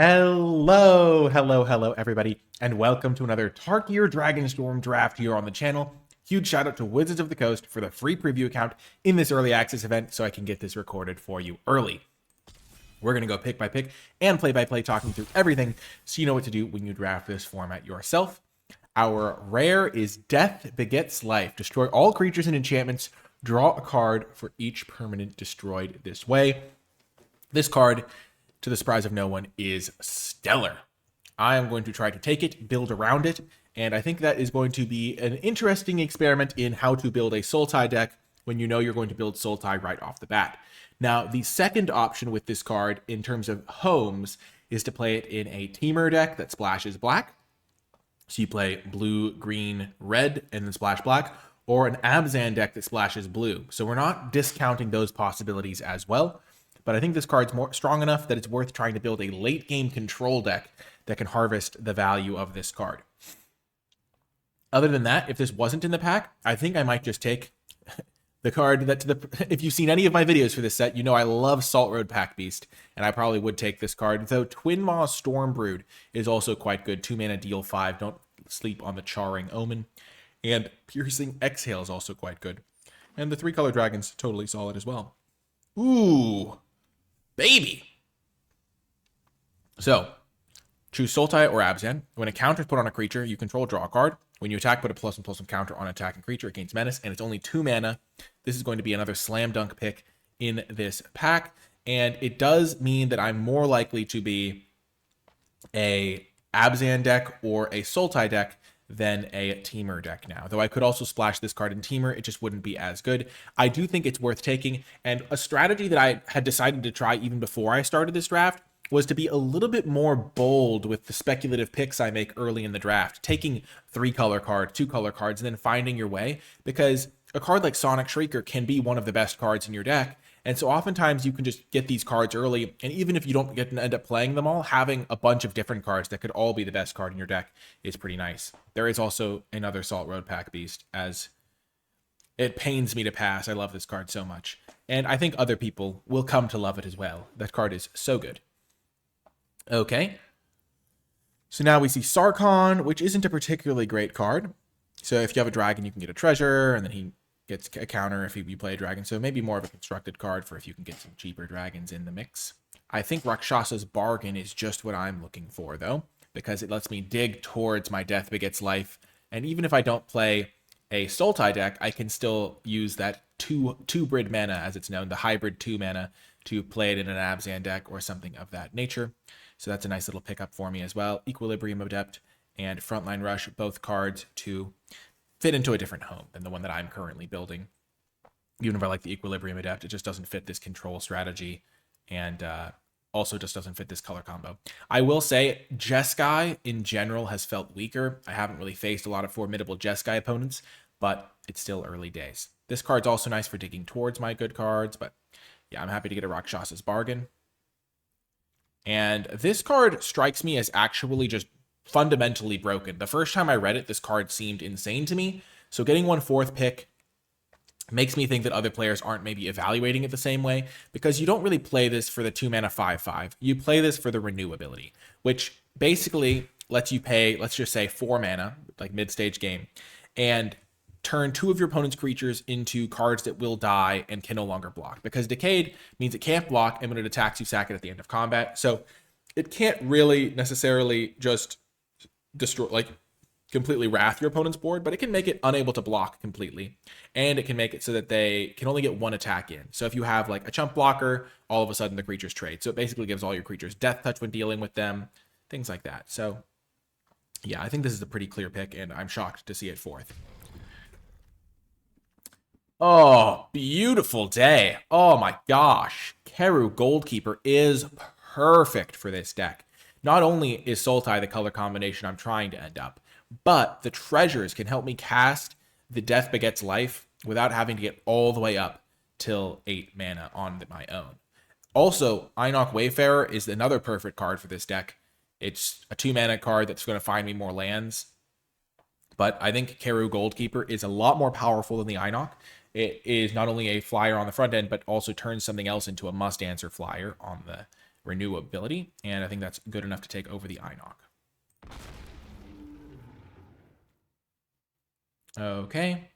Hello, everybody, and welcome to another Tarkir Dragonstorm draft here on the channel. Huge shout out to Wizards of the Coast for the free preview account in this early access event so I can get this recorded for you early. We're going to go pick by pick and play by play, talking through everything so you know what to do when you draft this format yourself. Our rare is Death Begets Life. Destroy all creatures and enchantments. Draw a card for each permanent destroyed this way. This card, to the surprise of no one, is stellar. I am going to try to take it, build around it, and I think that is going to be an interesting experiment in how to build a Sultai deck when you know you're going to build Sultai right off the bat. Now, the second option with this card in terms of homes is to play it in a Teamer deck that splashes black. So you play blue, green, red, and then splash black, or an Abzan deck that splashes blue. So we're not discounting those possibilities as well. But I think this card's more strong enough that it's worth trying to build a late game control deck that can harvest the value of this card. Other than that, if this wasn't in the pack, I think I might just take the card that if you've seen any of my videos for this set, you know I love Salt Road Pack Beast, and I probably would take this card. Though Twin Maw Stormbrood is also quite good. 2 mana, deal 5. Don't sleep on the Charring Omen. And Piercing Exhale is also quite good. And the 3-color dragon's totally solid as well. Ooh, baby. So, choose Sultai or Abzan. When a counter is put on a creature, you control, draw a card. When you attack, put a +1/+1 counter on attacking creature. It gains menace, and it's only 2 mana. This is going to be another slam dunk pick in this pack, and it does mean that I'm more likely to be a Abzan deck or a Sultai deck than a Teamer deck now. Though I could also splash this card in Teamer, it just wouldn't be as good. I do think it's worth taking, and a strategy that I had decided to try even before I started this draft was to be a little bit more bold with the speculative picks I make early in the draft, taking 3-color cards, 2-color cards, and then finding your way, because a card like Sonic Shrieker can be one of the best cards in your deck. And so oftentimes you can just get these cards early, and even if you don't get to end up playing them all, having a bunch of different cards that could all be the best card in your deck is pretty nice. There is also another Salt Road Pack Beast, as it pains me to pass. I love this card so much. And I think other people will come to love it as well. That card is so good. Okay. So now we see Sarkhan, which isn't a particularly great card. So if you have a dragon, you can get a treasure, and then he gets a counter if you play a dragon. So maybe more of a constructed card for if you can get some cheaper dragons in the mix. I think Rakshasa's Bargain is just what I'm looking for, though, because it lets me dig towards my Death Begets Life. And even if I don't play a Sultai deck, I can still use that two Brid mana, as it's known, the hybrid 2 mana, to play it in an Abzan deck or something of that nature. So that's a nice little pickup for me as well. Equilibrium Adept and Frontline Rush, both cards to fit into a different home than the one that I'm currently building. Even if I like the Equilibrium Adept, it just doesn't fit this control strategy, and also just doesn't fit this color combo. I will say Jeskai in general has felt weaker. I haven't really faced a lot of formidable Jeskai opponents, but it's still early days. This card's also nice for digging towards my good cards, but yeah, I'm happy to get a Rakshasa's Bargain. And this card strikes me as actually just fundamentally broken. The first time I read it, this card seemed insane to me. So getting 1/4 pick makes me think that other players aren't maybe evaluating it the same way, because you don't really play this for the 2 mana 5/5. You play this for the renew ability, which basically lets you pay, let's just say 4 mana, like mid-stage game, and turn 2 of your opponent's creatures into cards that will die and can no longer block, because Decayed means it can't block, and when it attacks, you sack it at the end of combat. So it can't really necessarily just destroy, like completely wrath your opponent's board, but it can make it unable to block completely, and it can make it so that they can only get 1 attack in. So if you have like a chump blocker, all of a sudden the creatures trade. So it basically gives all your creatures death touch when dealing with them, things like that. So yeah, I think this is a pretty clear pick, and I'm shocked to see it 4th. Oh, beautiful day. Oh my gosh. Keru Goldkeeper is perfect for this deck. Not only is Sultai the color combination I'm trying to end up, but the treasures can help me cast the Death Begets Life without having to get all the way up till 8 mana on my own. Also, Einok Wayfarer is another perfect card for this deck. It's a 2 mana card that's going to find me more lands. But I think Keru Goldkeeper is a lot more powerful than the Einok. It is not only a flyer on the front end, but also turns something else into a must-answer flyer on the renewability, and I think that's good enough to take over the Inoc. Okay.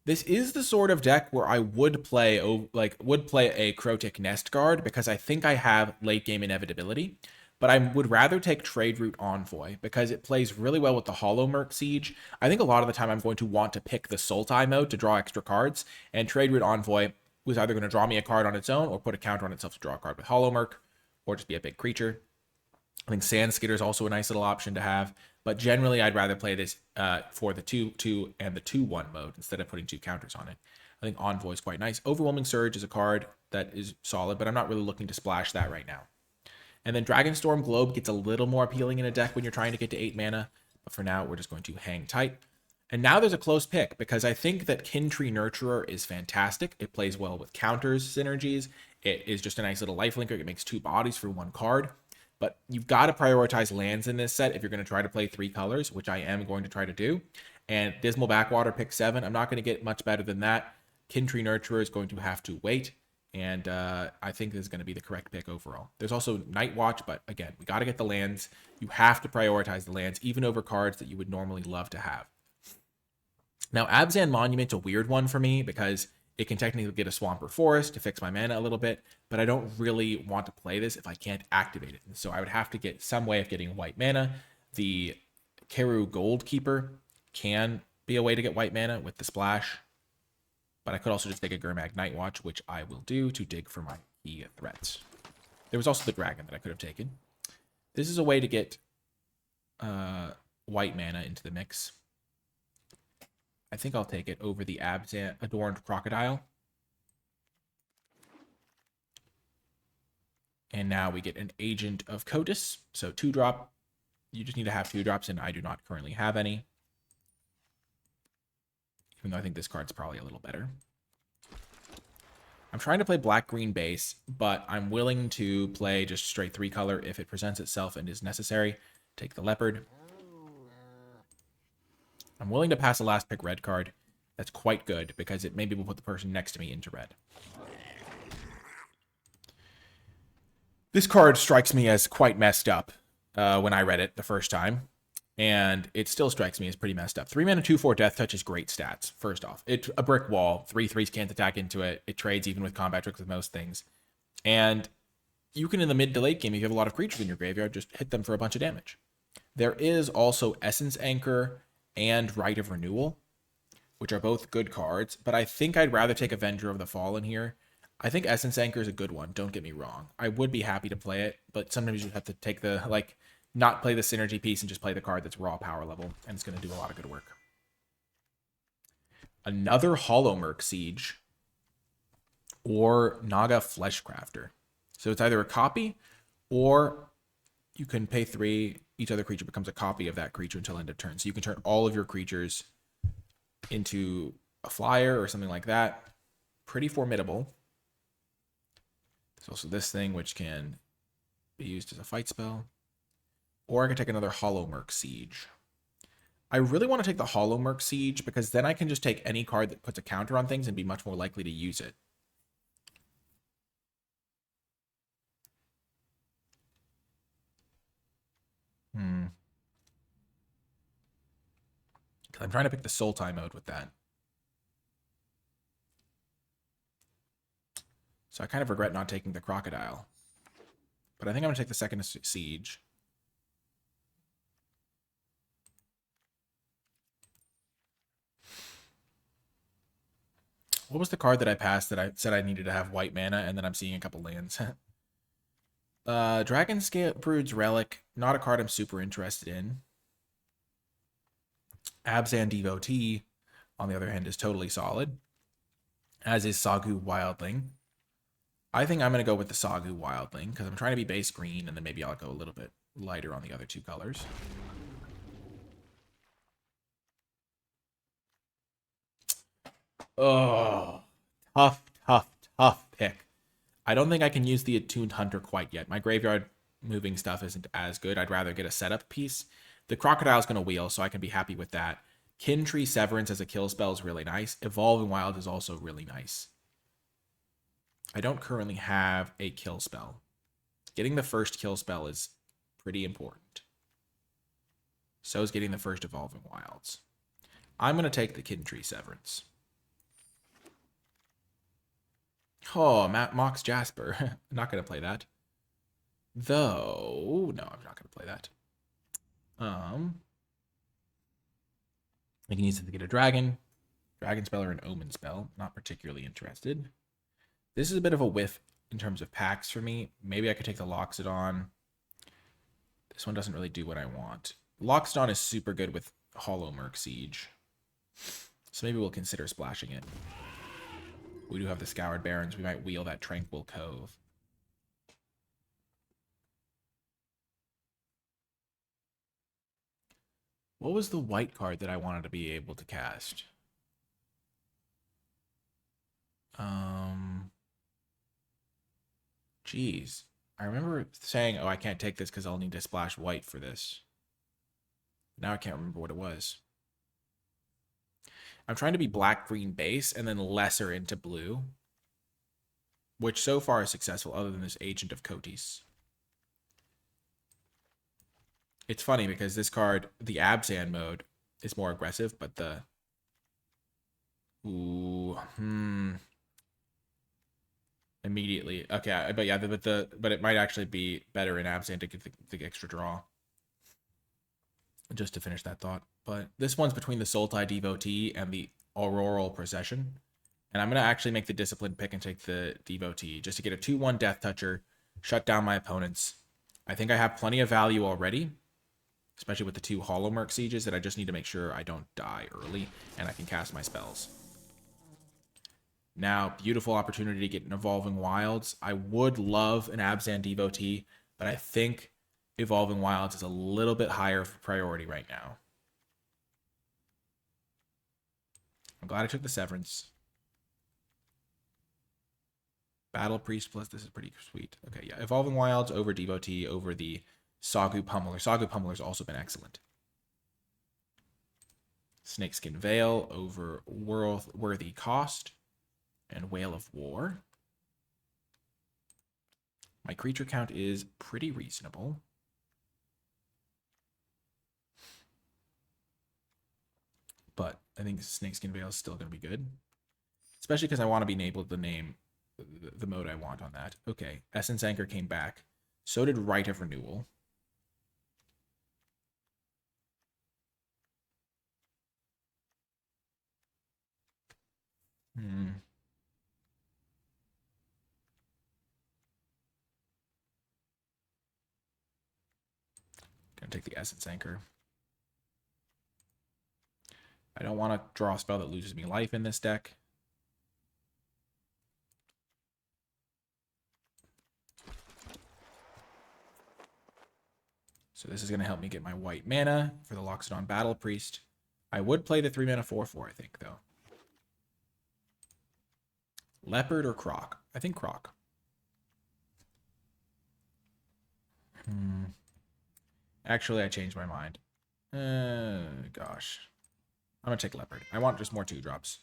This is the sort of deck where I would play a Crotic Nest Guard because I think I have late game inevitability, but I would rather take Trade Route Envoy because it plays really well with the Hollow Merc Siege. I think a lot of the time I'm going to want to pick the Sultai mode to draw extra cards, and Trade Route Envoy was either going to draw me a card on its own or put a counter on itself to draw a card with Hollow Merc, or just be a big creature. I think Sand Skidder is also a nice little option to have, but generally I'd rather play this for the 2/2 and the 2/1 mode instead of putting 2 counters on it. I think Envoy is quite nice. Overwhelming Surge is a card that is solid, but I'm not really looking to splash that right now. And then Dragonstorm Globe gets a little more appealing in a deck when you're trying to get to 8 mana, but for now we're just going to hang tight. And now there's a close pick because I think that Kintree Nurturer is fantastic. It plays well with counters, synergies. It is just a nice little lifelinker. It makes 2 bodies for 1 card. But you've got to prioritize lands in this set if you're going to try to play 3 colors, which I am going to try to do. And Dismal Backwater, pick 7. I'm not going to get much better than that. Kintree Nurturer is going to have to wait. And I think this is going to be the correct pick overall. There's also Night Watch, but again, we got to get the lands. You have to prioritize the lands, even over cards that you would normally love to have. Now, Abzan Monument's a weird one for me because it can technically get a swamp or forest to fix my mana a little bit, but I don't really want to play this if I can't activate it. And so I would have to get some way of getting white mana. The Keru Goldkeeper can be a way to get white mana with the splash, but I could also just take a Gurmag Night Watch, which I will do to dig for my key threats. There was also the dragon that I could have taken. This is a way to get white mana into the mix. I think I'll take it over the Abzan Adorned Crocodile. And now we get an Agent of Kotus. So 2-drop. You just need to have 2-drops, and I do not currently have any. Even though I think this card's probably a little better. I'm trying to play black-green base, but I'm willing to play just straight 3-color if it presents itself and is necessary. Take the Leopard. I'm willing to pass a last pick red card. That's quite good because it maybe will put the person next to me into red. This card strikes me as quite messed up when I read it the first time. And it still strikes me as pretty messed up. 3 mana, 2/4 Death Touch is great stats, first off. It's a brick wall. 3/3s can't attack into it. It trades even with combat tricks with most things. And you can, in the mid to late game, if you have a lot of creatures in your graveyard, just hit them for a bunch of damage. There is also Essence Anchor and Rite of Renewal, which are both good cards, but I think I'd rather take Avenger of the Fallen here. I think Essence Anchor is a good one, don't get me wrong. I would be happy to play it, but sometimes you have to take the, not play the synergy piece and just play the card that's raw power level, and it's going to do a lot of good work. Another Hollow Merc Siege or Naga Fleshcrafter. So it's either a copy or you can pay 3. Each other creature becomes a copy of that creature until end of turn. So you can turn all of your creatures into a flyer or something like that. Pretty formidable. There's also this thing which can be used as a fight spell. Or I can take another Hollow Merc Siege. I really want to take the Hollow Merc Siege because then I can just take any card that puts a counter on things and be much more likely to use it. I'm trying to pick the Sultai mode with that. So I kind of regret not taking the Crocodile. But I think I'm going to take the second Siege. What was the card that I passed that I said I needed to have white mana, and then I'm seeing a couple lands? Dragonscale Brood's Relic, not a card I'm super interested in. Abzan Devotee, on the other hand, is totally solid, as is Sagu Wildling. I think I'm going to go with the Sagu Wildling, because I'm trying to be base green, and then maybe I'll go a little bit lighter on the other 2 colors. Oh, tough pick. I don't think I can use the Attuned Hunter quite yet. My graveyard moving stuff isn't as good. I'd rather get a setup piece. The Crocodile's going to wheel, so I can be happy with that. Kintree Severance as a kill spell is really nice. Evolving Wild is also really nice. I don't currently have a kill spell. Getting the first kill spell is pretty important. So is getting the first Evolving Wilds. I'm going to take the Kin Tree Severance. Oh, Matt Mox Jasper. I'm not going to play that. Though, no, I'm not going to play that. I can use it to get a dragon spell or an omen spell. Not particularly interested. This is a bit of a whiff in terms of packs for me. Maybe I could take the Loxodon. This one doesn't really do what I want. Loxodon is super good with Hollow Merc Siege. So maybe we'll consider splashing it. We do have the Scoured Barrens. We might wheel that Tranquil Cove. What was the white card that I wanted to be able to cast? Geez. I remember saying, oh, I can't take this because I'll need to splash white for this. Now I can't remember what it was. I'm trying to be black-green base and then lesser into blue, which so far is successful other than this Agent of Kotis. It's funny because this card, the Abzan mode, is more aggressive, but the... Immediately. Okay, but yeah, but it might actually be better in Abzan to get the extra draw. Just to finish that thought. But this one's between the Sultai Devotee and the Auroral Procession. And I'm going to actually make the Disciplined pick and take the Devotee just to get a 2-1 Death Toucher, shut down my opponents. I think I have plenty of value already, especially with the 2 Hollow Merc Sieges, that I just need to make sure I don't die early and I can cast my spells. Now, beautiful opportunity to get an Evolving Wilds. I would love an Abzan Devotee, but I think Evolving Wilds is a little bit higher for priority right now. I'm glad I took the Severance. Battle Priest plus this is pretty sweet. Okay, yeah. Evolving Wilds over Devotee over the Sagu Pummeler. Sagu Pummeler's also been excellent. Snakeskin Veil over Worthy Cost. And Whale of War. My creature count is pretty reasonable. But I think Snakeskin Veil is still going to be good. Especially because I want to be able to name the mode I want on that. Okay, Essence Anchor came back. So did Rite of Renewal. Gonna take the Essence Anchor. I don't want to draw a spell that loses me life in this deck. So this is going to help me get my white mana for the Loxodon Battle Priest. I would play the 3-mana 4/4, I think, though. Leopard or Croc? I think Croc. Actually, I changed my mind. Gosh. I'm going to take Leopard. I want just more 2-drops.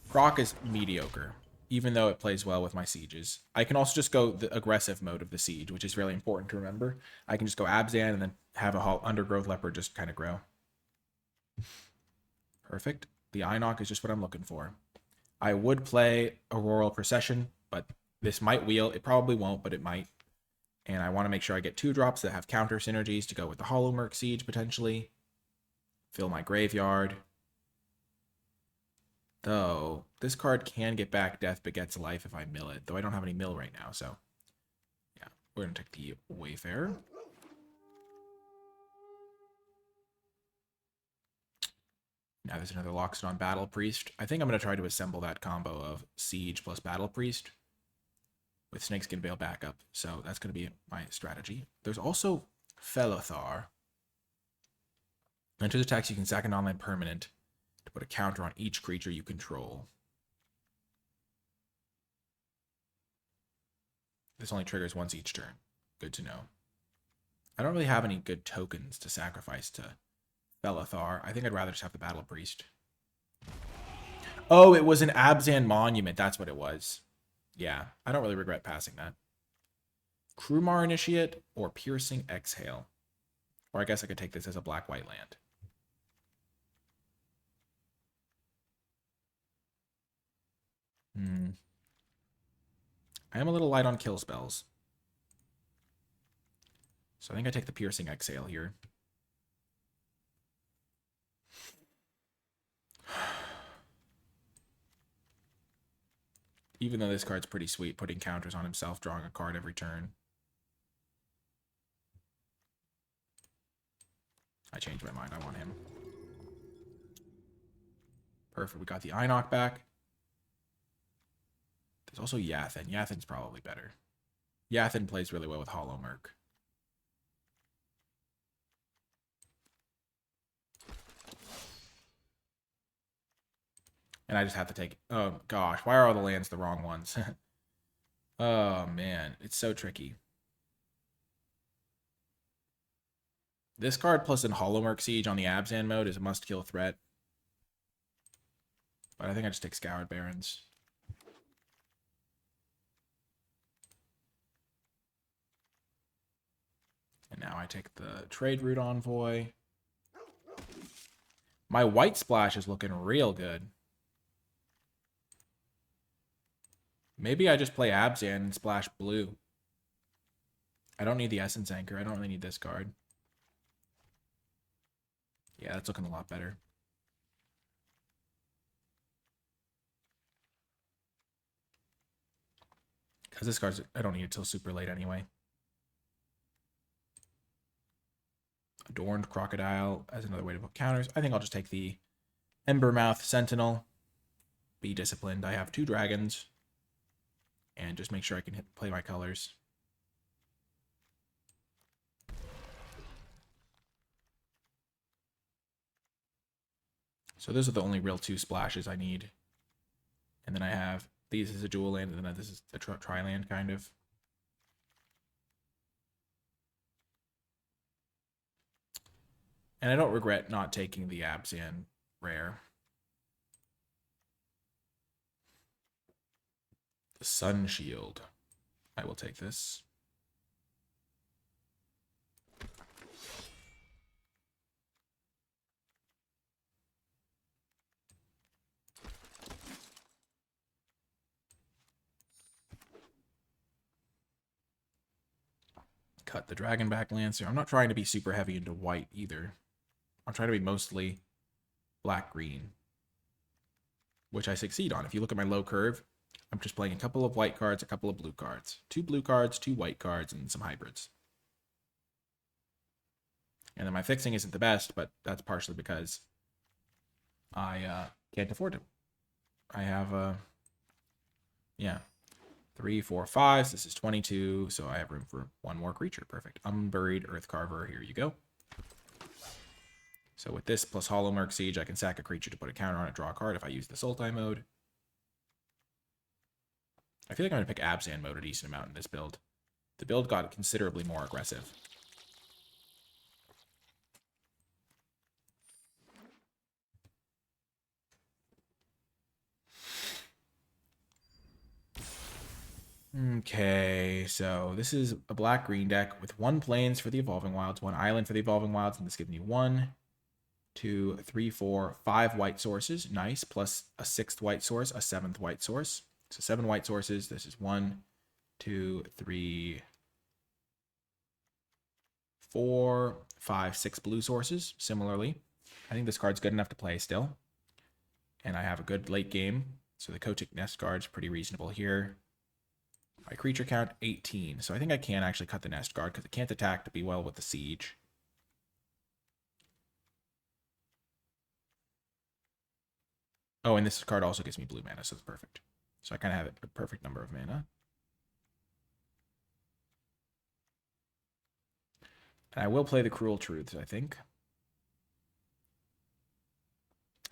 Croc is mediocre, even though it plays well with my sieges. I can also just go the aggressive mode of the siege, which is really important to remember. I can just go Abzan and then have a Undergrowth Leopard just kind of grow. Perfect. The Inoc is just what I'm looking for. I would play Auroral Procession, but this might wheel. It probably won't, but it might. And I want to make sure I get 2-drops that have counter synergies to go with the Hollow Merc Siege, potentially. Fill my graveyard. Though, this card can get back Death Begets Life if I mill it. Though I don't have any mill right now, so... yeah, we're going to take the Wayfarer. Now there's another Loxodon Battle Priest. I think I'm going to try to assemble that combo of Siege plus Battle Priest with Snakeskin Veil backup. So that's going to be my strategy. There's also Felothar. Enters attacks, you can sack an online permanent to put a counter on each creature you control. This only triggers once each turn. Good to know. I don't really have any good tokens to sacrifice to Felothar. I think I'd rather just have the Battle Priest. Oh, it was an Abzan Monument. That's what it was. Yeah, I don't really regret passing that. Krumar Initiate or Piercing Exhale. Or I guess I could take this as a black-white land. I am a little light on kill spells. So I think I take the Piercing Exhale here. Even though this card's pretty sweet, putting counters on himself, drawing a card every turn. I changed my mind. I want him. Perfect. We got the Einok back. There's also Yathen. Yathen's probably better. Yathen plays really well with Hollow Merc. And I just have to take... Oh, gosh. Why are all the lands the wrong ones? Oh, man. It's so tricky. This card plus an Hollow Merc Siege on the Abzan mode is a must-kill threat. But I think I just take Scoured Barrens. And now I take the Trade Route Envoy. My white splash is looking real good. Maybe I just play Abzan and splash blue. I don't need the Essence Anchor. I don't really need this card. Yeah, that's looking a lot better. Because this card's... I don't need it till super late anyway. Adorned Crocodile as another way to put counters. I think I'll just take the Embermouth Sentinel. Be disciplined. I have 2 dragons. And just make sure I can play my colors. So those are the only real 2 splashes I need. And then I have these as a dual land, and then this is a tri-land kind of. And I don't regret not taking the Abzan rare. The Sun Shield. I will take this. Cut the Dragonback Lancer. I'm not trying to be super heavy into white either. I'm trying to be mostly black-green, which I succeed on. If you look at my low curve, I'm just playing a couple of white cards, a couple of blue cards. 2 blue cards, 2 white cards, and some hybrids. And then my fixing isn't the best, but that's partially because I can't afford it. I have, yeah, 3, 4, 5. So this is 22, so I have room for 1 more creature. Perfect. Unburied Earthcarver. Here you go. So with this plus Hollow Merc Siege, I can sack a creature to put a counter on it, draw a card if I use the Sultai mode. I feel like I'm going to pick Abzan mode a decent amount in this build. The build got considerably more aggressive. Okay, so this is a black-green deck with 1 Plains for the Evolving Wilds, 1 Island for the Evolving Wilds, and this gives me 1, 2, 3, 4, 5 white sources. Nice. Plus a 6th white source, a 7th white source. So 7 white sources. This is 1, 2, 3, 4, 5, 6 blue sources. Similarly, I think this card's good enough to play still. And I have a good late game. So the Kotik Nest Guard's pretty reasonable here. My creature count, 18. So I think I can actually cut the Nest Guard because it can't attack to be well with the Siege. Oh, and this card also gives me blue mana, so it's perfect. So I kind of have a perfect number of mana. And I will play the Cruel Truths, I think.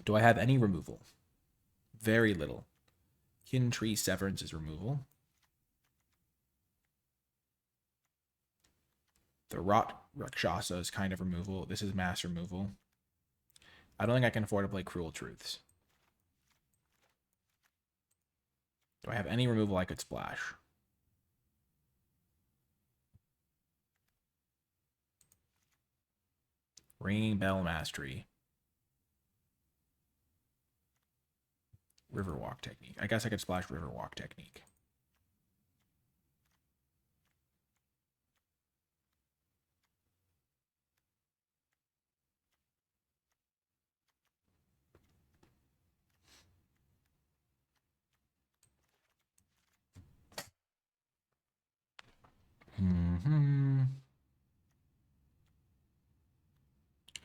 Do I have any removal? Very little. Kin Tree Severance is removal. The Rot Rakshasa is kind of removal. This is mass removal. I don't think I can afford to play Cruel Truths. Do I have any removal I could splash? Ringing Bell Mastery. Riverwalk Technique. I guess I could splash Riverwalk Technique.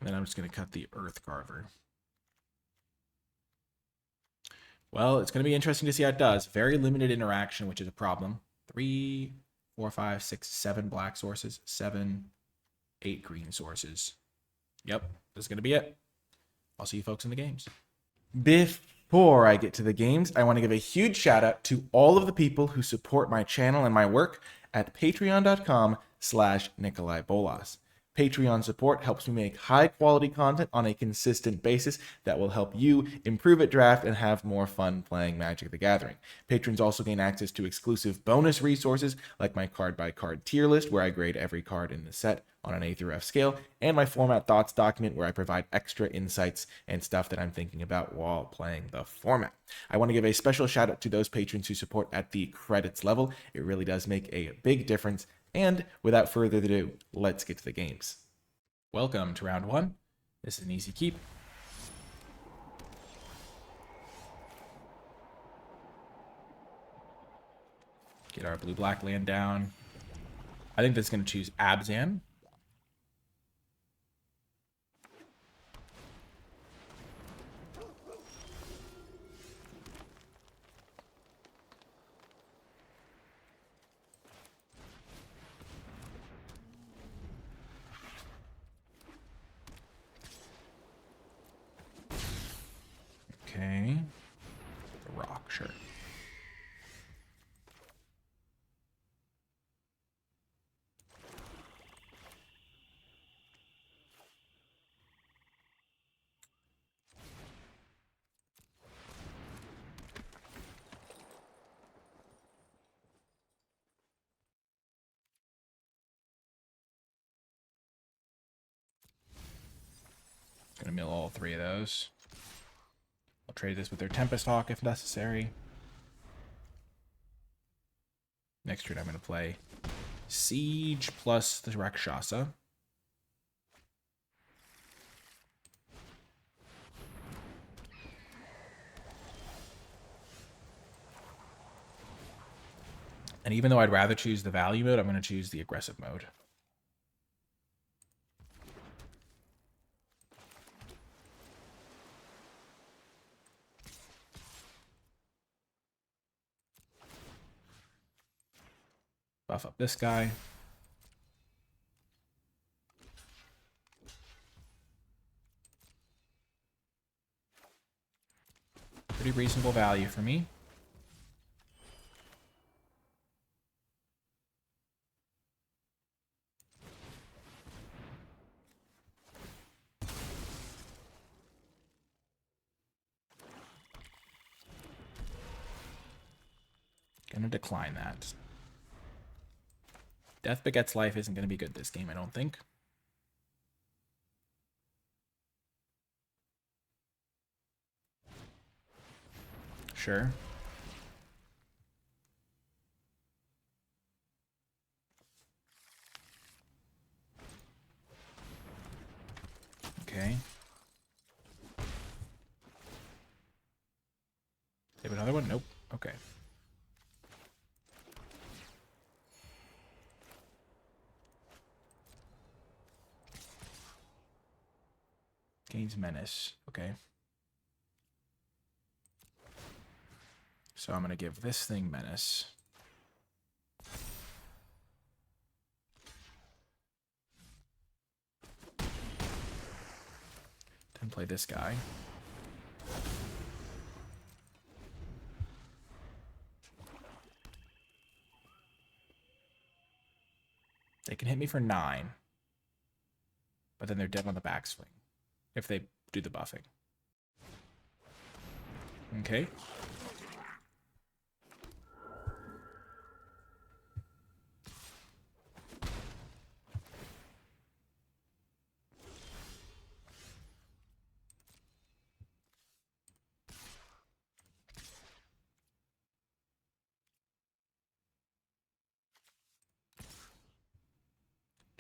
Then I'm just going to cut the Earth Carver. Well, it's going to be interesting to see how it does. Very limited interaction, which is a problem. 3, 4, 5, 6, 7 black sources. 7, 8 green sources. Yep, this is going to be it. I'll see you folks in the games. Before I get to the games, I want to give a huge shout out to all of the people who support my channel and my work at patreon.com/NicolaiBolas. Patreon support helps me make high quality content on a consistent basis that will help you improve at draft and have more fun playing Magic the Gathering. Patrons also gain access to exclusive bonus resources like my card by card tier list where I grade every card in the set on an A through F scale, and my format thoughts document where I provide extra insights and stuff that I'm thinking about while playing the format. I want to give a special shout out to those patrons who support at the credits level. It really does make a big difference. And without further ado, let's get to the games. Welcome to round 1. This is an easy keep. Get our blue-black land down. I think that's going to choose Abzan. Okay. The rock, sure. Gonna mill all 3 of those. I'll trade this with their Tempest Hawk if necessary. Next turn I'm going to play Siege plus the Rakshasa. And even though I'd rather choose the value mode, I'm going to choose the aggressive mode. Buff up this guy. Pretty reasonable value for me. Gonna decline that. Death Begets Life isn't gonna be good this game, I don't think. Sure. Okay. They have another one? Nope. Okay. Gains Menace. Okay. So I'm going to give this thing Menace. Then play this guy. They can hit me for 9. But then they're dead on the backswing. If they do the buffing. Okay.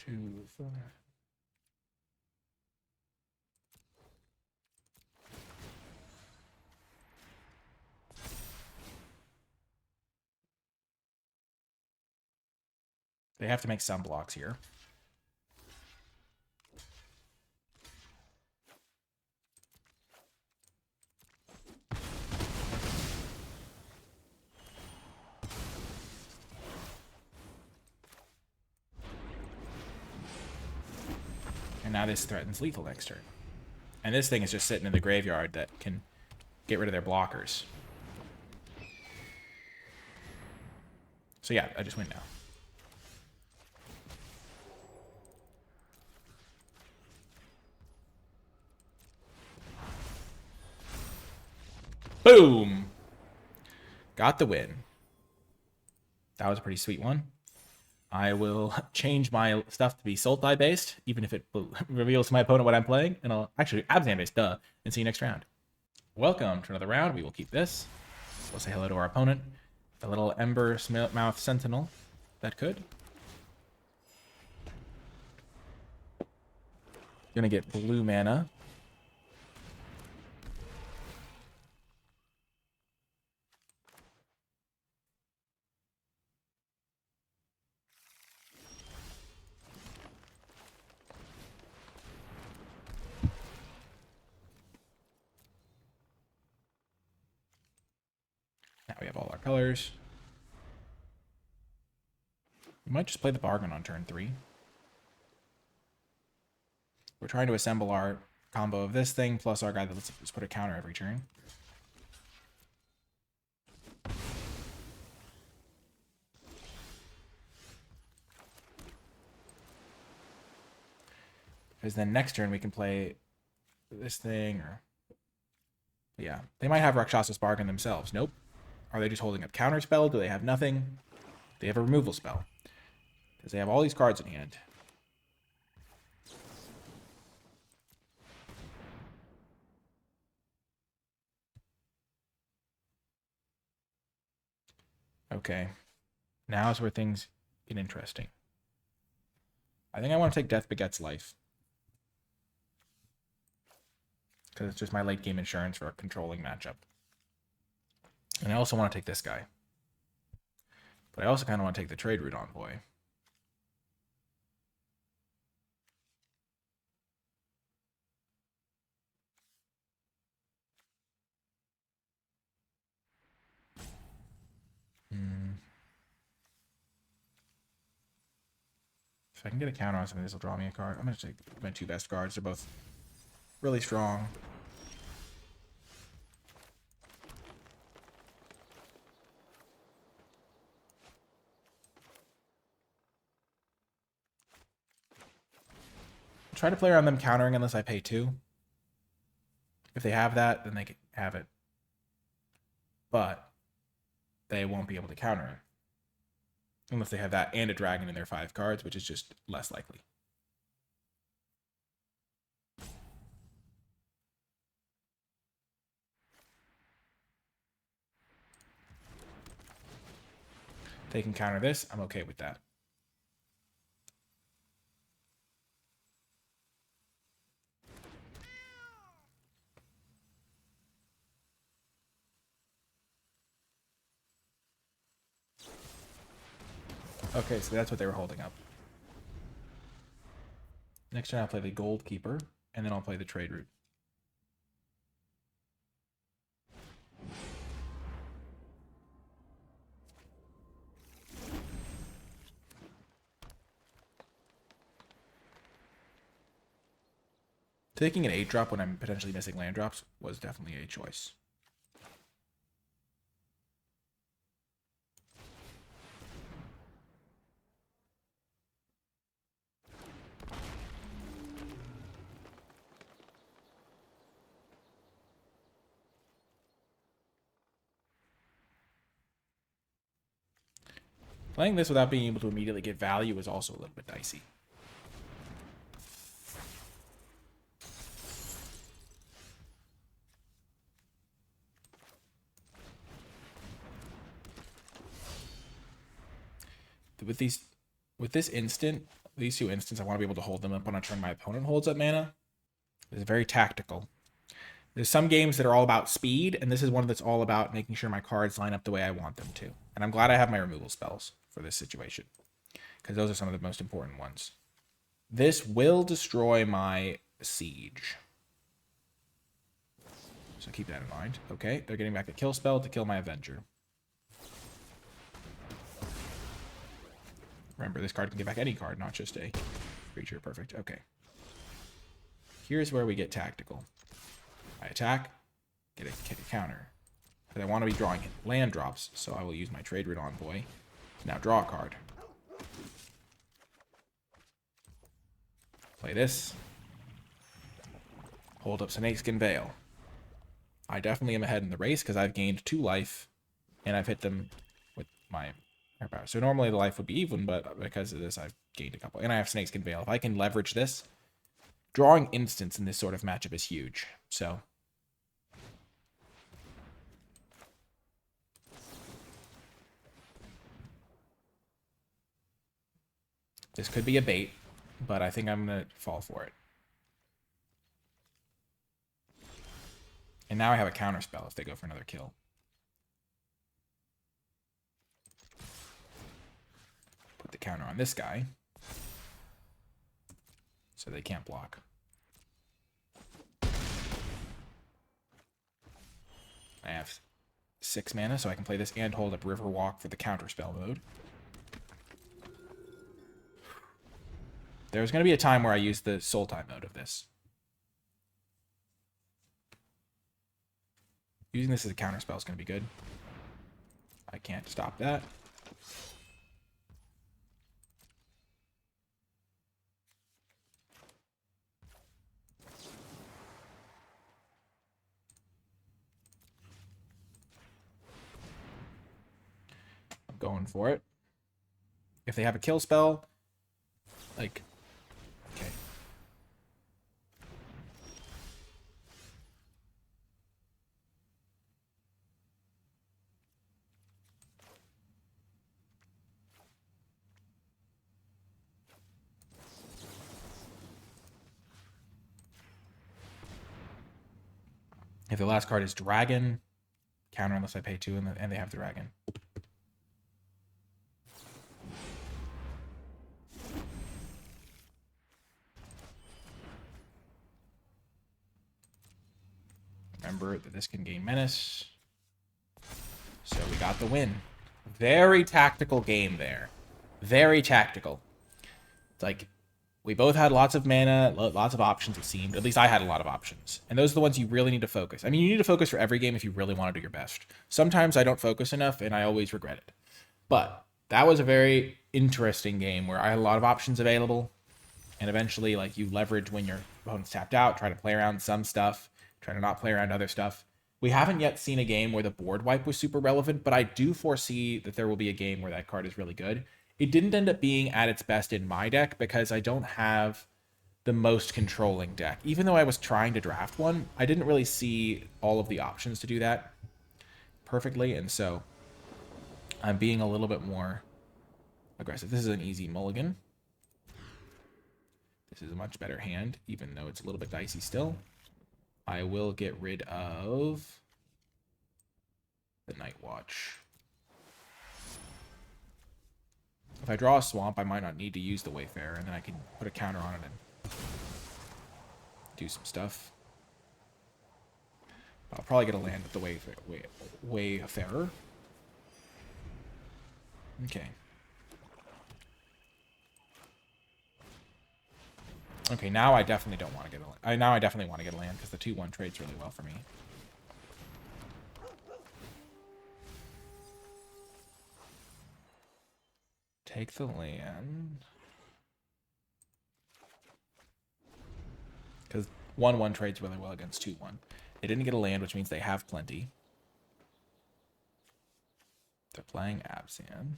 2, 5. They have to make some blocks here. And now this threatens lethal next turn. And this thing is just sitting in the graveyard that can get rid of their blockers. So yeah, I just win now. Boom! Got the win. That was a pretty sweet one. I will change my stuff to be Sultai based, even if it reveals to my opponent what I'm playing. And I'll actually Abzan based, duh. And see you next round. Welcome to another round. We will keep this. We'll say hello to our opponent. The little Ember Mouth Sentinel. That could. Gonna get blue mana. Now we have all our colors. We might just play the bargain on turn 3. We're trying to assemble our combo of this thing plus our guy that lets us put a counter every turn. Because then next turn we can play this thing or... Yeah. They might have Rakshas's Bargain themselves. Nope. Are they just holding a counter spell? Do they have nothing? They have a removal spell. Because they have all these cards in hand. Okay. Now is where things get interesting. I think I want to take Death Begets Life. Because it's just my late game insurance for a controlling matchup. And I also want to take this guy. But I also kind of want to take the Trade Route Envoy. If I can get a counter on something, this will draw me a card. I'm going to take my 2 best cards. They're both really strong. Try to play around them countering unless I pay 2. If they have that, then they can have it. But they won't be able to counter it. Unless they have that and a dragon in their 5 cards, which is just less likely. They can counter this. I'm okay with that. Okay, so that's what they were holding up. Next turn I'll play the Gold Keeper, and then I'll play the Trade Route. Taking an 8-drop when I'm potentially missing land drops was definitely a choice. Playing this without being able to immediately get value is also a little bit dicey. With this instant, these two instants, I want to be able to hold them up on a turn my opponent holds up mana. It's very tactical. There's some games that are all about speed, and this is one that's all about making sure my cards line up the way I want them to. And I'm glad I have my removal spells for this situation, because those are some of the most important ones. This will destroy my siege. So keep that in mind. Okay, they're getting back a kill spell to kill my Avenger. Remember, this card can get back any card, not just a creature. Perfect. Okay. Here's where we get tactical. I attack, get a counter. But I want to be drawing land drops, so I will use my Trade Route Envoy to now draw a card. Play this. Hold up Snakeskin Veil. I definitely am ahead in the race because I've gained 2 life, and I've hit them with my power. So normally the life would be even, but because of this, I've gained a couple. And I have Snakeskin Veil. If I can leverage this, drawing instants in this sort of matchup is huge. So this could be a bait, but I think I'm going to fall for it. And now I have a counter spell if they go for another kill. Put the counter on this guy, so they can't block. I have 6 mana, so I can play this and hold up Riverwalk for the counter spell mode. There's going to be a time where I use the Sultai mode of this. Using this as a counter spell is going to be good. I can't stop that. I'm going for it. If they have a kill spell, like, okay. If the last card is Dragon, counter unless I pay 2 and they have Dragon. Remember that this can gain menace. So we got the win. Very tactical game there. Very tactical. It's like we both had lots of mana, lots of options, it seemed. At least I had a lot of options. And those are the ones you really need to focus. I mean, you need to focus for every game if you really want to do your best. Sometimes I don't focus enough, and I always regret it. But that was a very interesting game where I had a lot of options available. And eventually, like, you leverage when your opponent's tapped out, try to play around some stuff, try to not play around other stuff. We haven't yet seen a game where the board wipe was super relevant, but I do foresee that there will be a game where that card is really good. It didn't end up being at its best in my deck because I don't have the most controlling deck. Even though I was trying to draft one, I didn't really see all of the options to do that perfectly, and so I'm being a little bit more aggressive. This is an easy mulligan. This is a much better hand, even though it's a little bit dicey still. I will get rid of the Night Watch. If I draw a swamp, I might not need to use the Wayfarer, and then I can put a counter on it and do some stuff. I'll probably get a land with the Wayfarer. Okay. Okay, now I definitely don't want to get a land. Now I definitely want to get a land because the 2-1 trades really well for me. Take the land. Because 1-1 trades really well against 2-1. They didn't get a land, which means they have plenty. They're playing Abzan.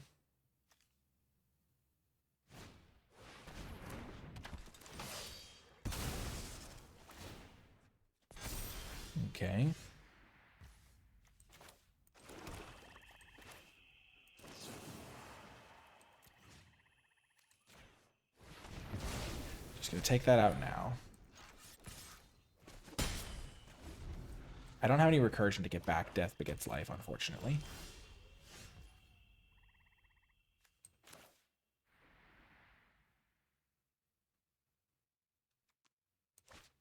Okay. Just going to take that out now. I don't have any recursion to get back Death Begets Life, unfortunately.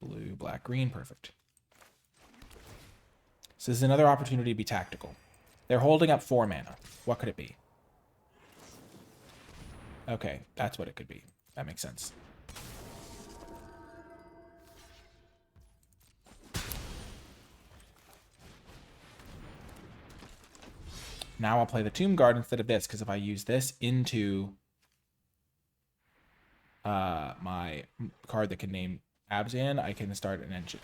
Blue, black, green. Perfect. So this is another opportunity to be tactical. They're holding up 4 mana. What could it be? Okay, that's what it could be. That makes sense. Now I'll play the Tomb Guard instead of this, because if I use this into my card that can name Abzan, I can start an engine.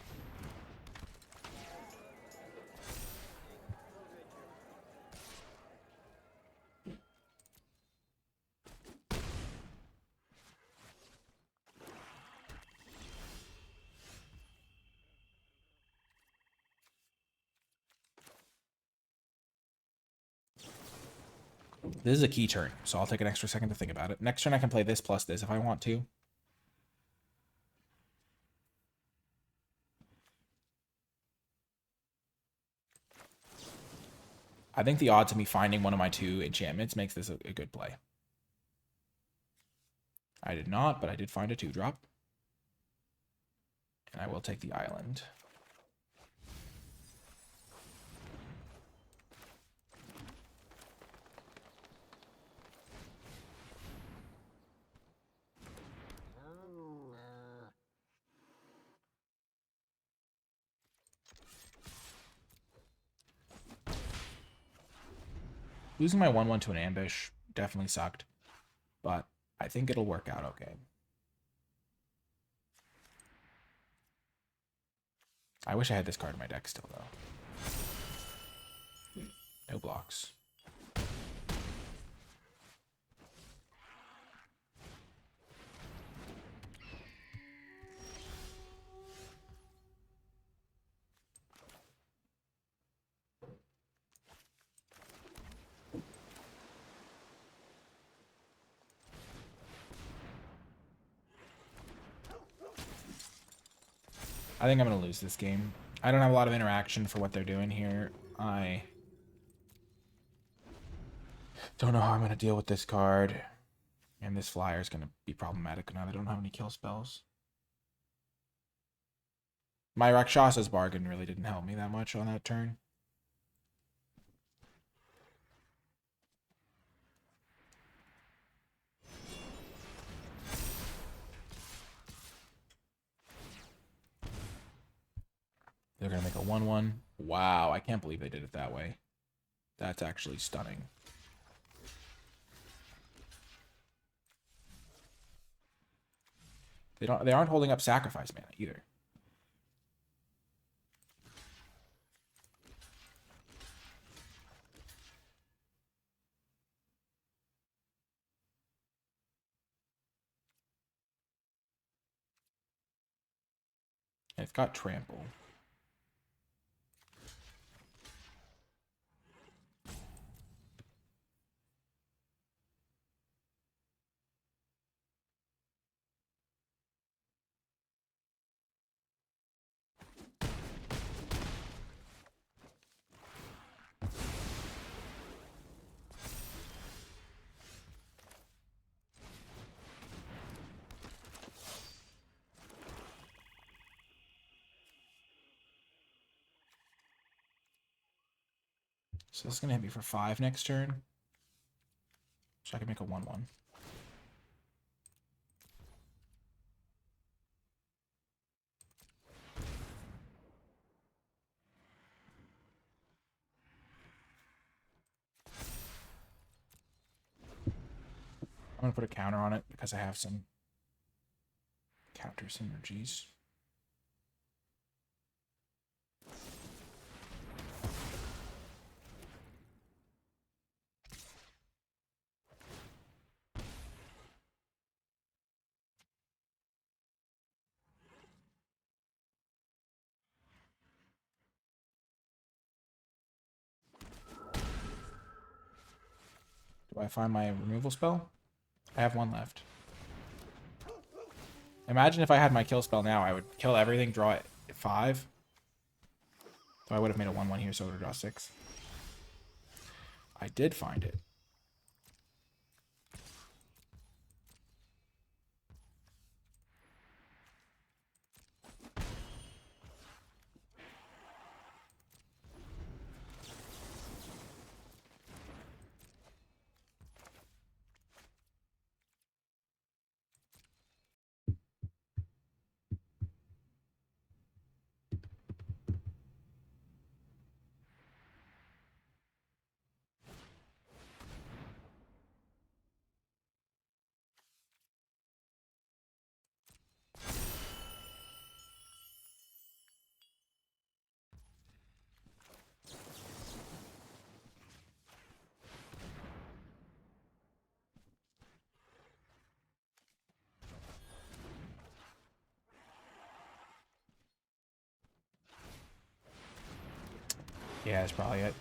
This is a key turn, so I'll take an extra second to think about it. Next turn I can play this plus this if I want to. I think the odds of me finding one of my 2 enchantments makes this a good play. I did not, but I did find a 2-drop. And I will take the island. Losing my 1/1 to an ambush definitely sucked, but I think it'll work out okay. I wish I had this card in my deck still, though. No blocks. I think I'm going to lose this game. I don't have a lot of interaction for what they're doing here. I don't know how I'm going to deal with this card. And this flyer is going to be problematic now. I don't have any kill spells. My Rakshasa's Bargain really didn't help me that much on that turn. They're going to make a 1/1. Wow, I can't believe they did it that way. That's actually stunning. They aren't holding up sacrifice mana either. And it's got trample. So this is going to hit me for 5 next turn. So I can make a 1/1. I'm going to put a counter on it because I have some counter synergies. Do I find my removal spell? I have 1 left. Imagine if I had my kill spell now, I would kill everything, draw it 5. So I would have made a 1/1 here, so it would draw 6. I did find it. Yeah, that's probably it.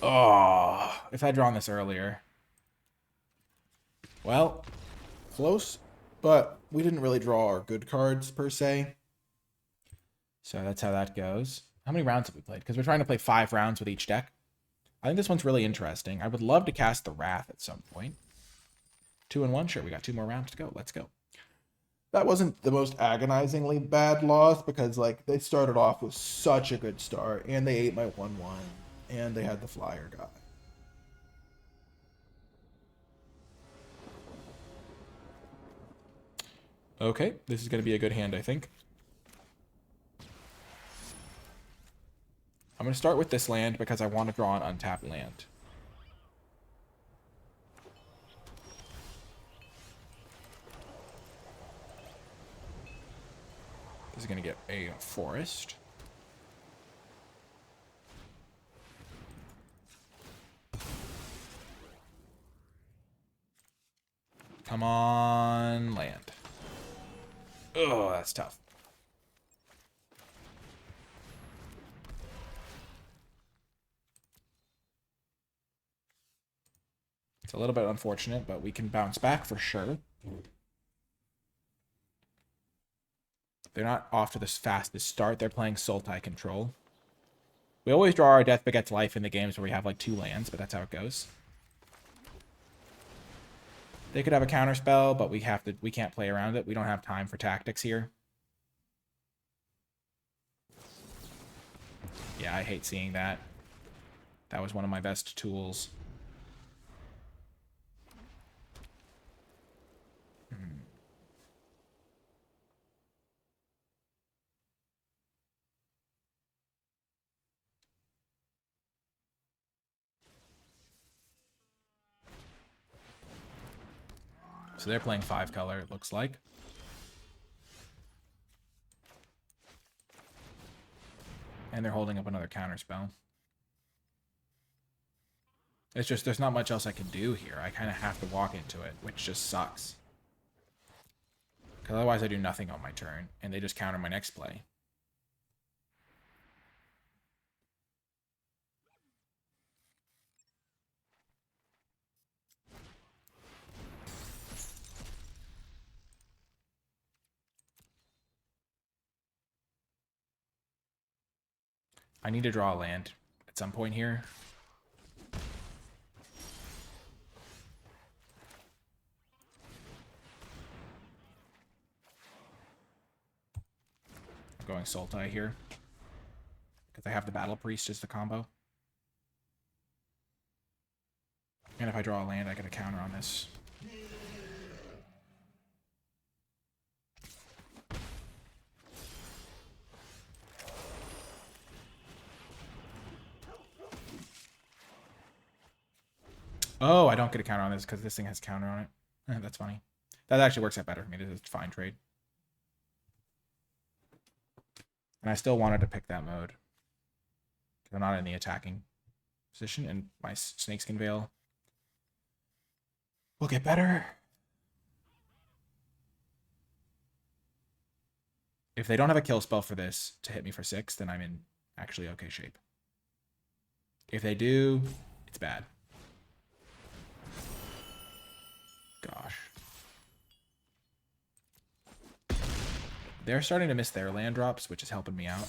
Oh, if I'd drawn this earlier. Well, close, but we didn't really draw our good cards, per se. So that's how that goes. How many rounds have we played? Because we're trying to play 5 rounds with each deck. I think this one's really interesting. I would love to cast the Wrath at some point. 2-1, sure, we got 2 more rounds to go. Let's go. That wasn't the most agonizingly bad loss because, like, they started off with such a good start, and they ate my 1/1, and they had the flyer guy. Okay, this is going to be a good hand, I think. I'm going to start with this land because I want to draw an untapped land. This is going to get a forest. Come on, land. Oh, that's tough. It's a little bit unfortunate, but we can bounce back for sure. They're not off to the fastest start. They're playing Sultai control. We always draw our Death Begets Life in the games where we have like 2 lands, but that's how it goes. They could have a counter spell, but we can't play around it. We don't have time for tactics here. Yeah, I hate seeing that. That was one of my best tools. So they're playing 5 color, it looks like. And they're holding up another counter spell. It's just, there's not much else I can do here. I kind of have to walk into it, which just sucks. Because otherwise I do nothing on my turn, and they just counter my next play. I need to draw a land at some point here. I'm going Sultai here. Because I have the Battle Priest as the combo. And if I draw a land, I get a counter on this. Oh, I don't get a counter on this because this thing has counter on it. That's funny. That actually works out better for me. This is a fine trade. And I still wanted to pick that mode. I'm not in the attacking position, and my Snakeskin Veil will get better. If they don't have a kill spell for this to hit me for 6, then I'm in actually okay shape. If they do, it's bad. Gosh. They're starting to miss their land drops, which is helping me out.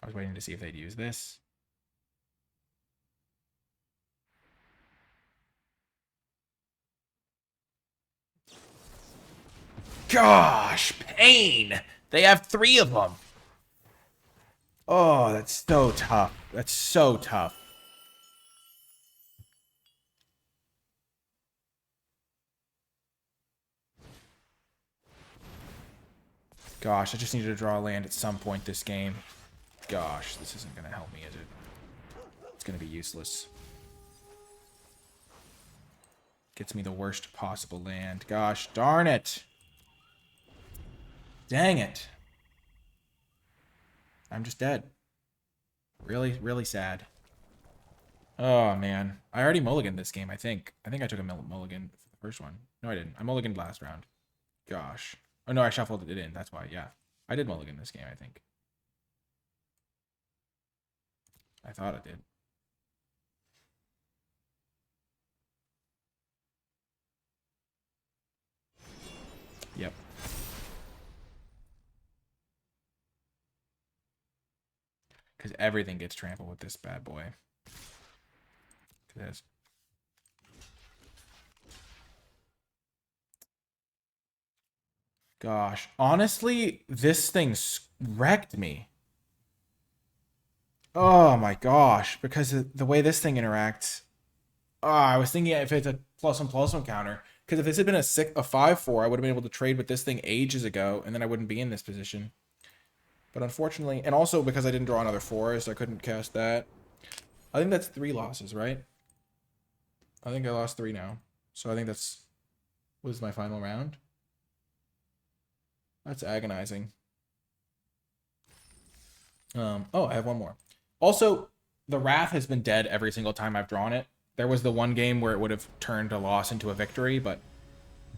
I was waiting to see if they'd use this. Gosh, pain. They have 3 of them. Oh, that's so tough. That's so tough. Gosh, I just needed to draw a land at some point this game. Gosh, this isn't going to help me, is it? It's going to be useless. Gets me the worst possible land. Gosh, darn it. Dang it. I'm just dead. Really, really sad. Oh, man. I already mulliganed this game, I think. I think I took a mulligan for the first one. No, I didn't. I mulliganed last round. Gosh. Oh, no, I shuffled it in. That's why, yeah. I did mulligan this game, I think. I thought I did. Yep. Because everything gets trampled with this bad boy. This. Gosh. Honestly, this thing wrecked me. Oh my gosh. Because of the way this thing interacts. Oh, I was thinking if it's a +1/+1 counter. Because if this had been a 5/4, I would have been able to trade with this thing ages ago, and then I wouldn't be in this position. But unfortunately, and also because I didn't draw another forest, I couldn't cast that. I think that's 3 losses, right? I think I lost 3 now. So I think that's was my final round. That's agonizing. Oh, I have one more. Also, the Wrath has been dead every single time I've drawn it. There was the one game where it would have turned a loss into a victory, but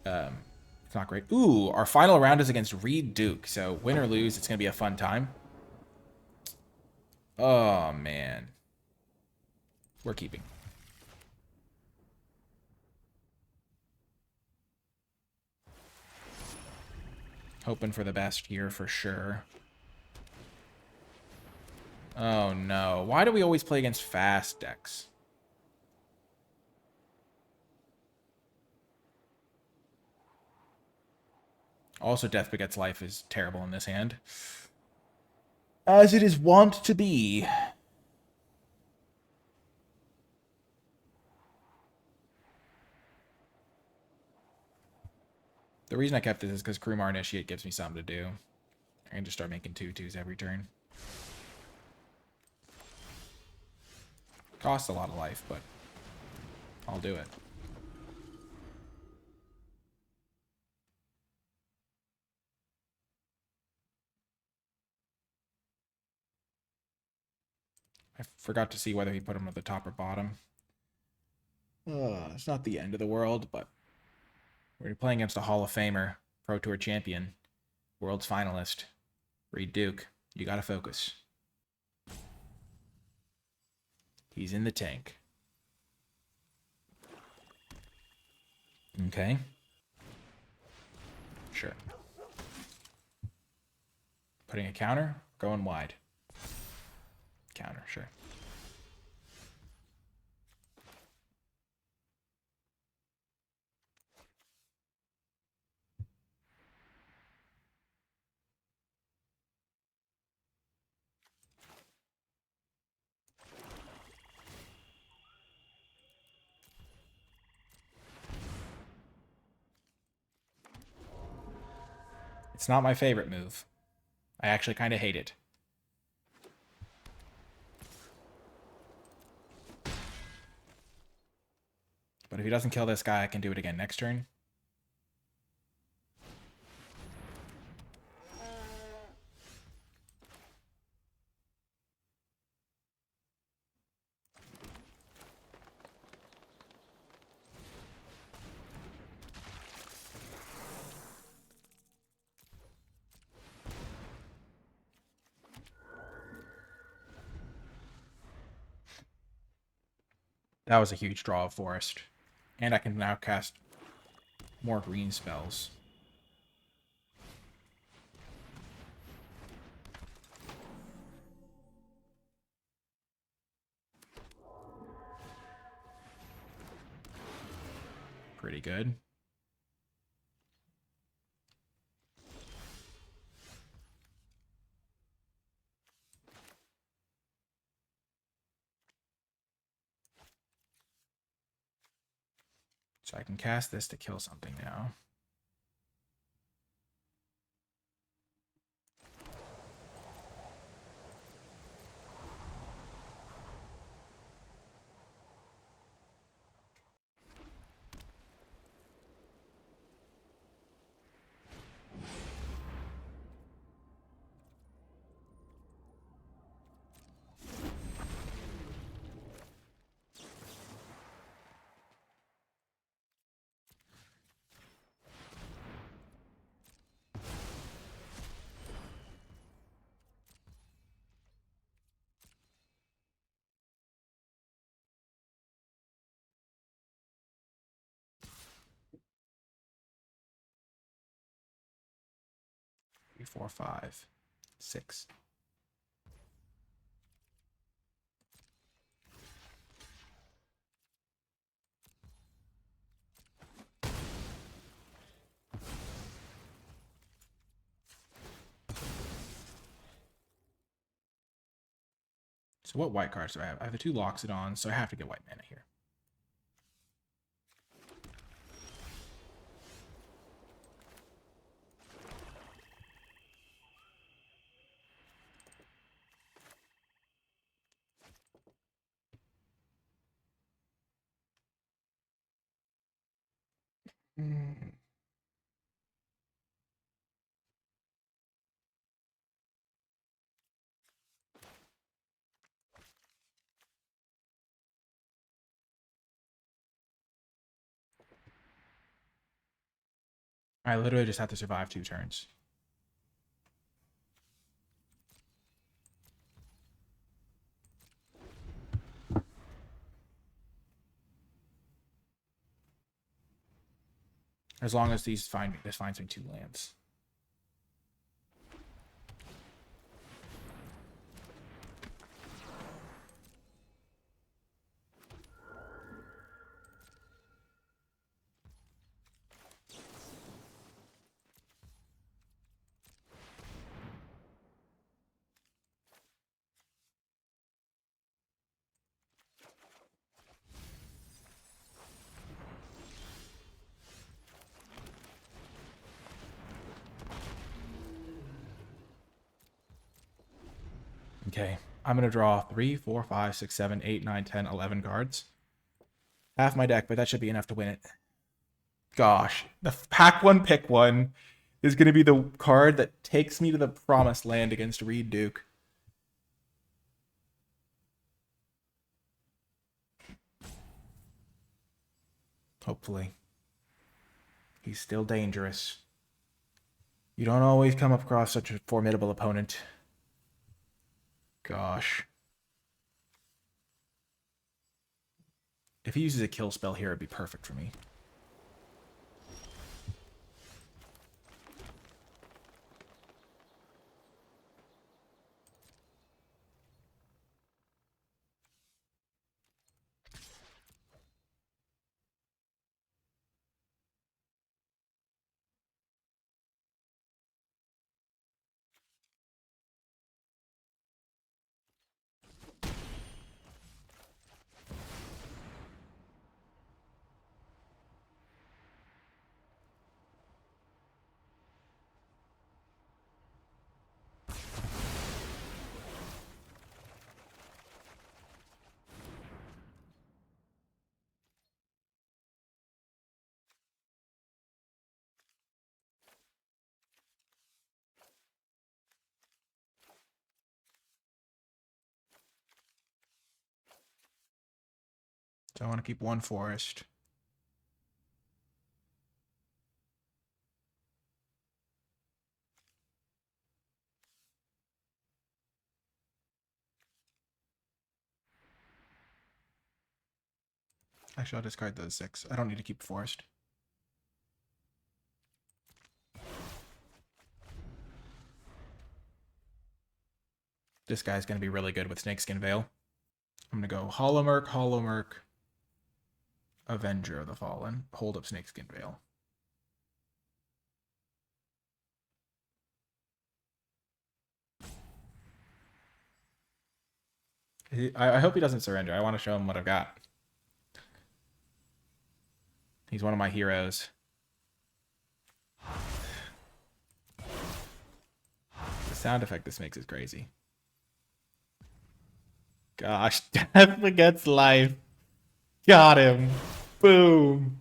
it's not great. Ooh, our final round is against Reed Duke. So win or lose, it's going to be a fun time. Oh, man. We're keeping. Hoping for the best here for sure. Oh, no. Why do we always play against fast decks? Also, Death Begets Life is terrible in this hand. As it is wont to be. The reason I kept this is because Krumar Initiate gives me something to do. I can just start making 2/2s every turn. Costs a lot of life, but I'll do it. I forgot to see whether he put him at the top or bottom. It's not the end of the world, but we're playing against a Hall of Famer, Pro Tour champion, world's finalist, Reed Duke. You gotta focus. He's in the tank. Okay. Sure. Putting a counter, going wide. Counter, sure. It's not my favorite move. I actually kind of hate it. But if he doesn't kill this guy, I can do it again next turn. That was a huge draw of forest. And I can now cast more green spells. Pretty good. So I can cast this to kill something now. Three, four, five, six. So what white cards do I have? I have the two Loxodon, so I have to get white mana here. I literally just have to survive 2 turns. As long as this finds me 2 lands. Okay, I'm going to draw 3, 4, 5, 6, 7, 8, 9, 10, 11 cards. Half my deck, but that should be enough to win it. Gosh, the pack 1, pick 1 is going to be the card that takes me to the promised land against Reed Duke. Hopefully. He's still dangerous. You don't always come across such a formidable opponent. Gosh. If he uses a kill spell here, it'd be perfect for me. So I want to keep 1 forest. Actually, I'll discard those 6. I don't need to keep forest. This guy's going to be really good with Snakeskin Veil. I'm going to go Hollow Merc, Avenger of the Fallen, hold up Snakeskin Veil. I hope he doesn't surrender. I want to show him what I've got. He's one of my heroes. The sound effect this makes is crazy. Gosh, Death Begets Life. Got him. Boom.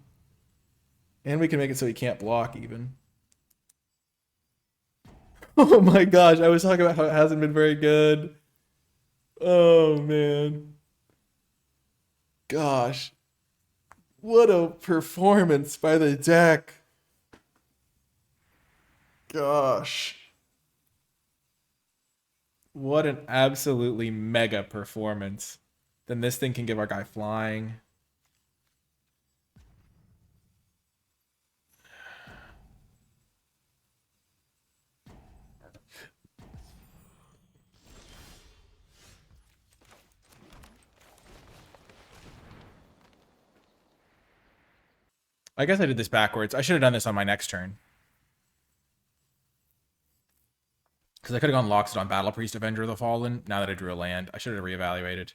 And we can make it so he can't block even. Oh my gosh, I was talking about how it hasn't been very good. Oh man. Gosh. What a performance by the deck. Gosh. What an absolutely mega performance. Then this thing can give our guy flying. I guess I did this backwards. I should have done this on my next turn. Because I could have gone Loxodon Battle Priest Avenger of the Fallen. Now that I drew a land, I should have reevaluated.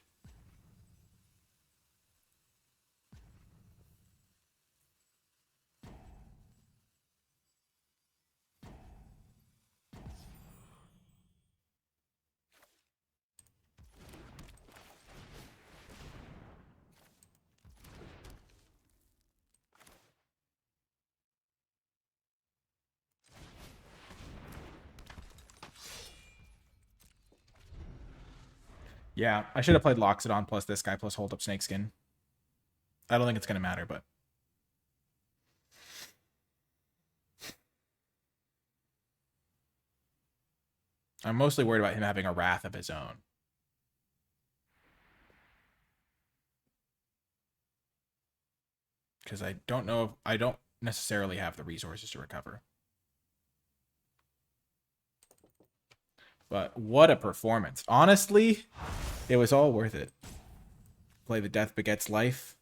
Yeah, I should have played Loxodon plus this guy plus Hold Up Snakeskin. I don't think it's going to matter, but... I'm mostly worried about him having a Wrath of his own. Because I don't know if... I don't necessarily have the resources to recover. But what a performance. Honestly, it was all worth it. Play the Death Begets Life.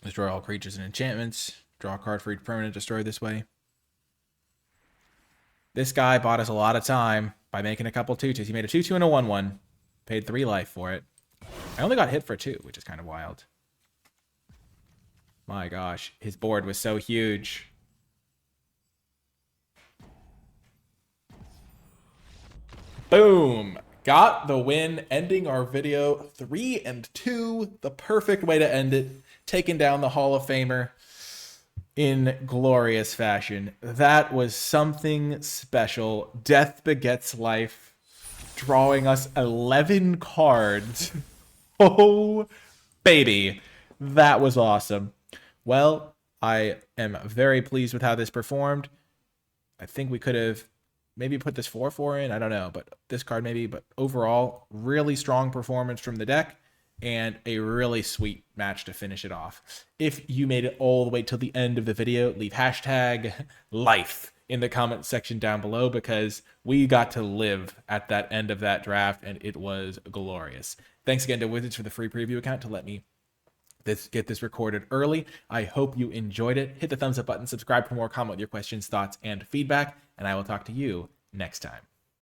Destroy all creatures and enchantments. Draw a card for each permanent destroyed this way. This guy bought us a lot of time by making a couple 2/2s. He made a 2/2 and a 1/1. Paid 3 life for it. I only got hit for 2, which is kind of wild. My gosh, his board was so huge. Boom. Got the win, ending our video 3-2. The perfect way to end it. Taking down the Hall of Famer in glorious fashion. That was something special. Death Begets Life. Drawing us 11 cards. Oh, baby. That was awesome. Well, I am very pleased with how this performed. I think we could have maybe put this 4/4 in. I don't know, but this card maybe. But overall, really strong performance from the deck and a really sweet match to finish it off. If you made it all the way till the end of the video, leave hashtag life in the comment section down below because we got to live at that end of that draft and it was glorious. Thanks again to Wizards for the free preview account to let me get this recorded early. I hope you enjoyed it. Hit the thumbs up button, subscribe for more, comment with your questions, thoughts, and feedback, and I will talk to you next time.